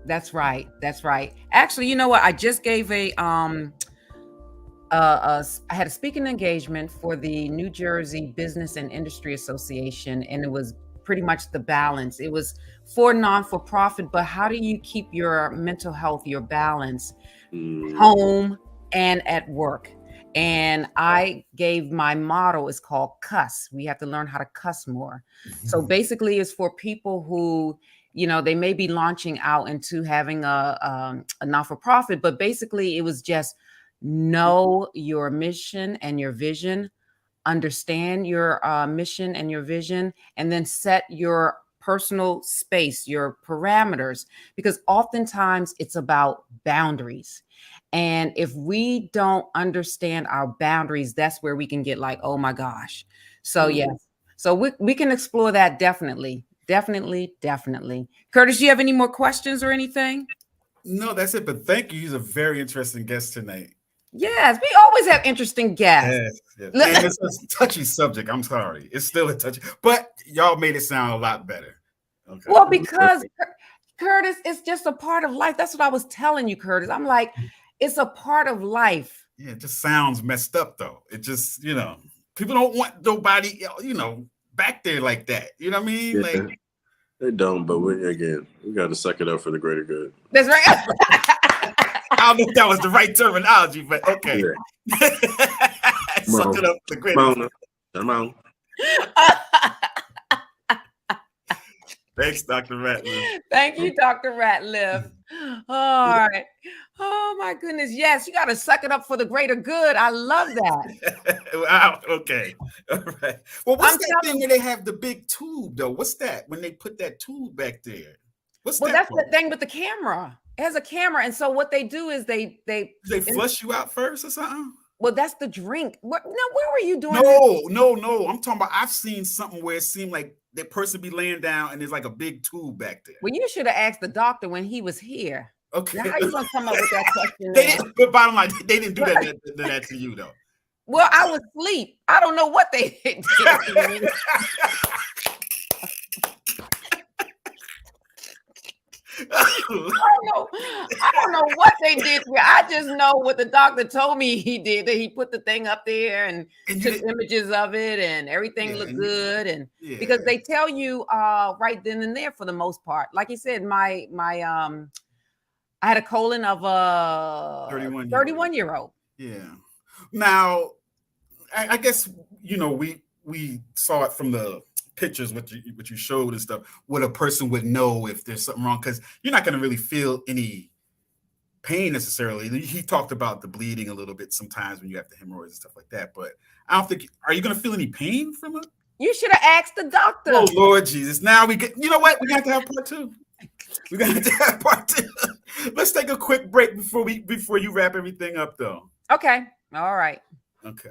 That's right. Actually, you know what? I just gave I had a speaking engagement for the New Jersey Business and Industry Association, and it was pretty much the balance. It was for non-for-profit, but how do you keep your mental health, your balance, home and at work? And I gave my motto, is called cuss. We have to learn how to cuss more. So basically it's for people who, they may be launching out into having a non-for-profit, but basically it was just know your mission and your vision, understand your mission and your vision, and then set your personal space, your parameters, because oftentimes it's about boundaries. And if we don't understand our boundaries, that's where we can get like, oh my gosh. So yes, so we can explore that definitely. Curtis, do you have any more questions or anything? No, that's it. But thank you. He's a very interesting guest tonight. Yes, we always have interesting guests. Yes. And it's a touchy subject. I'm sorry. It's still a touchy, but y'all made it sound a lot better. Okay. Well, because Curtis, it's just a part of life. That's what I was telling you, Curtis. I'm like, it's a part of life. Yeah, it just sounds messed up, though. It just, people don't want nobody, back there like that. You know what I mean? Yeah, like they don't, but we got to suck it up for the greater good. That's right. I don't know if that was the right terminology, but okay. Yeah. Suck it up for the greater good. Come on. Thanks, Dr. Ratliff. Thank you, Dr. Ratliff. All right. Oh, my goodness. Yes, you got to suck it up for the greater good. I love that. Wow. Okay. All right. Well, what's that thing where they have the big tube, though? What's that when they put that tube back there? What's that? That's the thing with the camera. It has a camera. And so what they do is they flush you out first or something? Well, that's the drink. Where were you doing? No. I'm talking about, I've seen something where it seemed like that person be laying down and there's like a big tube back there. Well, you should have asked the doctor when he was here. Okay. Now, how you gonna come up with that question? But bottom line, they didn't do that to you, though. Well, I was asleep. I don't know what they did to me. I don't know what they did here. I just know what the doctor told me he did. That he put the thing up there and took images of it, and everything looked good. And because they tell you right then and there for the most part. Like you said, I had a colon of a 31-year-old. Yeah. Now, I guess we saw it from the pictures what you showed and stuff, what a person would know if there's something wrong, because you're not going to really feel any pain necessarily. He talked about the bleeding a little bit sometimes when you have the hemorrhoids and stuff like that, but I don't think, are you going to feel any pain from it? You should have asked the doctor. Oh Lord Jesus. Now we get, you know what? We got to have part two. We got to have part two. Let's take a quick break before you wrap everything up though. Okay. All right. Okay.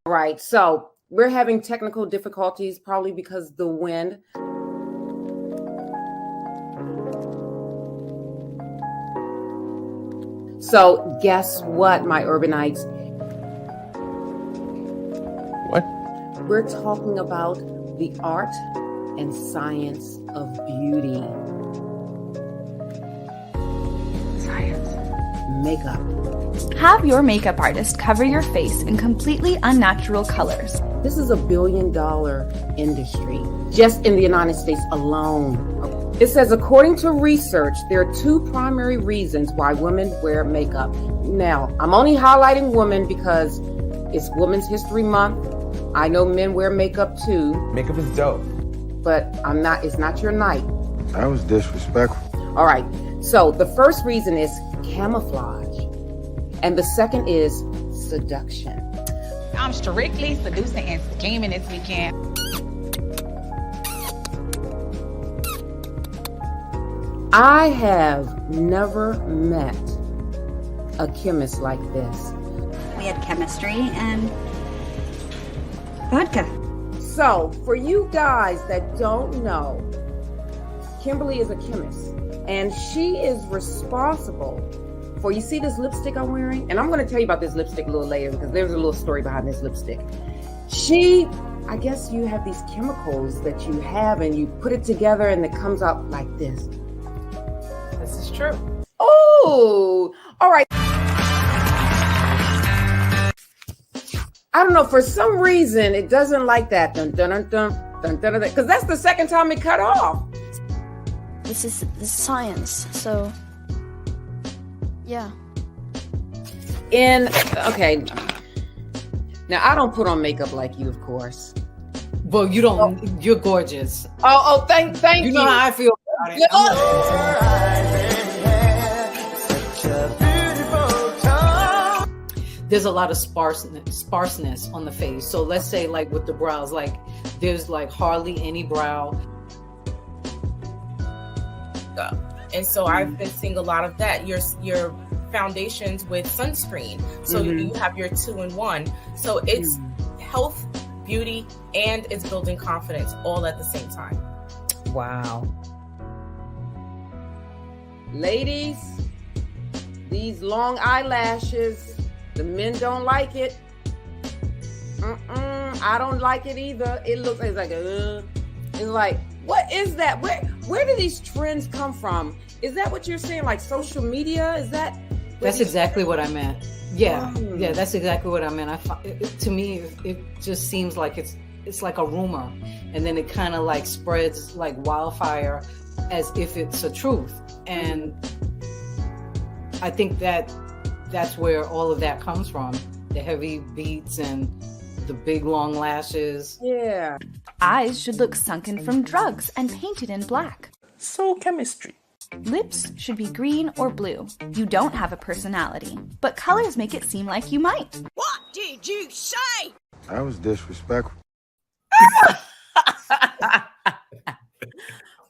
Right. So we're having technical difficulties, probably because the wind. So guess what, my Urbanites? What? We're talking about the art and science of beauty. Science. Makeup. Have your makeup artist cover your face in completely unnatural colors. This is $1 billion industry, just in the United States alone. It says, according to research, there are 2 primary reasons why women wear makeup. Now, I'm only highlighting women because it's Women's History Month. I know men wear makeup too. Makeup is dope. But it's not your night. That was disrespectful. All right. So the first reason is camouflage. And the second is seduction. I'm strictly seducing and scheming this weekend. I have never met a chemist like this. We had chemistry and vodka. So, for you guys that don't know, Kimberly is a chemist, and she is responsible for, you see this lipstick I'm wearing? And I'm going to tell you about this lipstick a little later because there's a little story behind this lipstick. I guess you have these chemicals that you have and you put it together and it comes out like this. This is true. Oh, all right. I don't know, for some reason it doesn't like that. Dun dun dun dun dun dun dun, because that's the second time it cut off. This is science, so yeah. Okay. Now I don't put on makeup like you, of course. Well, you don't. Oh. You're gorgeous. Oh, thank you. You know how I feel about it. There's a lot of sparseness on the face. So let's say, like with the brows, like there's like hardly any brow. And so I've been seeing a lot of that. Your foundations with sunscreen. So you have your 2-in-1. So it's health, beauty, and it's building confidence all at the same time. Wow. Ladies, these long eyelashes, the men don't like it. I don't like it either. It looks like it's like, what is that? Where do these trends come from? Is that what you're saying? Like social media? Is that? That's exactly what I meant. Yeah, yeah, that's exactly what I meant. To me, it just seems like it's like a rumor, and then it kind of like spreads like wildfire, as if it's a truth. And I think that's where all of that comes from: the heavy beats and the big long lashes. Yeah. Eyes should look sunken from drugs and painted in black. So chemistry. Lips should be green or blue. You don't have a personality, but colors make it seem like you might. What did you say? That was disrespectful.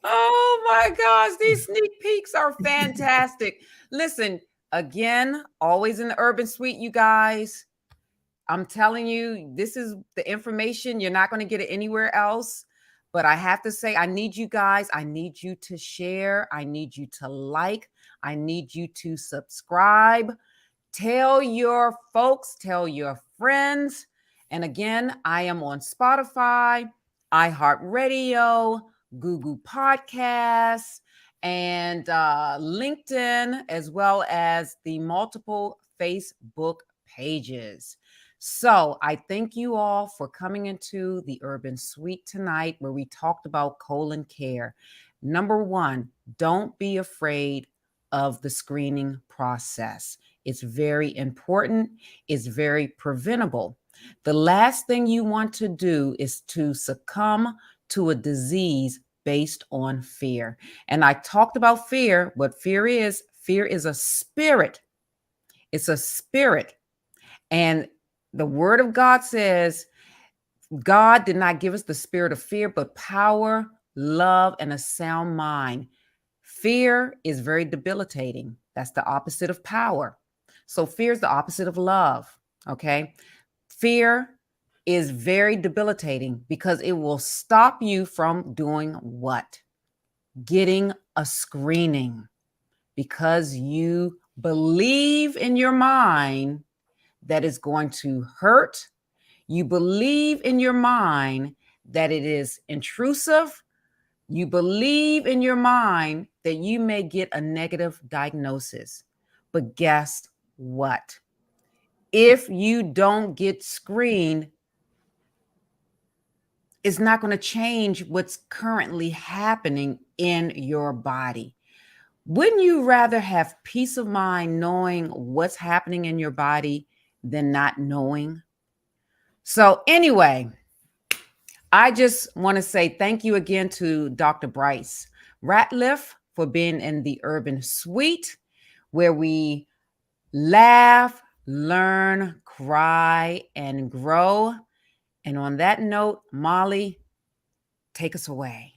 Oh my gosh, these sneak peeks are fantastic. Listen, again, always in the Urban Suite, you guys. I'm telling you, this is the information. You're not going to get it anywhere else. But I have to say, I need you guys. I need you to share. I need you to like. I need you to subscribe. Tell your folks, tell your friends. And again, I am on Spotify, iHeartRadio, Google Podcasts, and LinkedIn, as well as the multiple Facebook pages. So I thank you all for coming into the Urban Suite tonight, where we talked about colon care. Number one, don't be afraid of the screening process. It's very important. It's very preventable. The last thing you want to do is to succumb to a disease based on fear. And I talked about fear. What fear is a spirit. It's a spirit. And the word of God says, God did not give us the spirit of fear, but power, love, and a sound mind. Fear is very debilitating. That's the opposite of power. So fear is the opposite of love, okay? Fear is very debilitating because it will stop you from doing what? Getting a screening, because you believe in your mind that it's going to hurt. You believe in your mind that it is intrusive. You believe in your mind that you may get a negative diagnosis. But guess what? If you don't get screened, it's not going to change what's currently happening in your body. Wouldn't you rather have peace of mind knowing what's happening in your body than not knowing? So anyway, I just want to say thank you again to Dr. Bryce Ratliff for being in the Urban Suite, where we laugh, learn, cry, and grow. And on that note, Molly, take us away.